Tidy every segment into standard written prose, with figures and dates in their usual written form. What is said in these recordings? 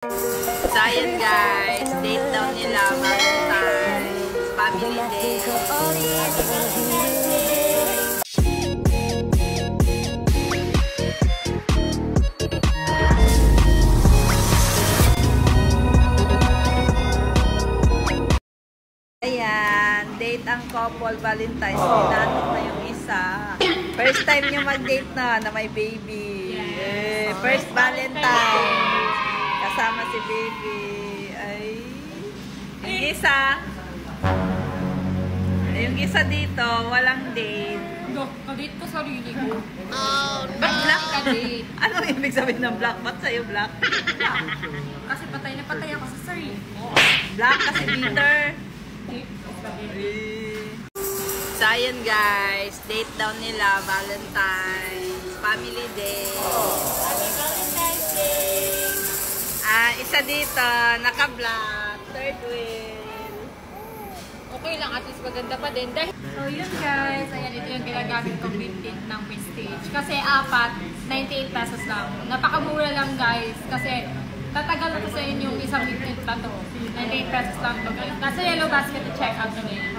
So ayan guys, date daw nila, Valentine's, family day. Ayan, date ang couple, Valentine's. Pinatok na yung isa. First time nyo mag-date na may baby. Yeah. First Valentine's. Kasama si baby. Ay. Yung isa dito, walang date. Kadate ko sarili ko. Oh, no. Ba't black ka date? Ano ibig sabihin ng black? Ba't sa'yo black? Kasi patay na patay ako sa sarili ko. Black kasi bitter. So ayan guys, date daw nila, Valentine's, family day. Happy Valentine's Day! Isa dito, naka-black, third wheel. Okay lang, at least maganda pa din. So yun guys, ayan, ito yung ginagamit kong vintage ng Prestige. Kasi apat, 98 pesos lang. Napakamura lang guys, kasi tatagal na sa inyo yung isang vintage na to. 98 pesos lang to guys. Nasa Yellow Basket to check out nyo yan.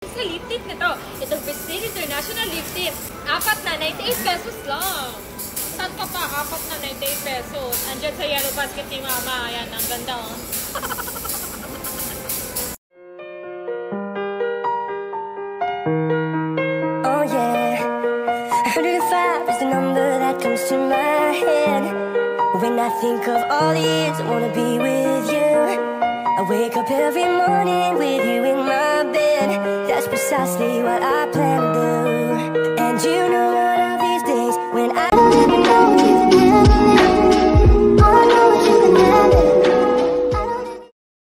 Sa lip tint nito, itong Prestige International Lip Tint. Apat na, 98 pesos lang. Saan ka pa? Apat na, 98 pesos. Andyan sa Yellow Basket ni Mama. Ayan, ang ganda oh. Oh yeah, 105 is the number that comes to my head. When I think of all the years I wanna be with you, I wake up every morning with you in my bed. That's precisely what I plan to do. And you know one of these days when I don't even know you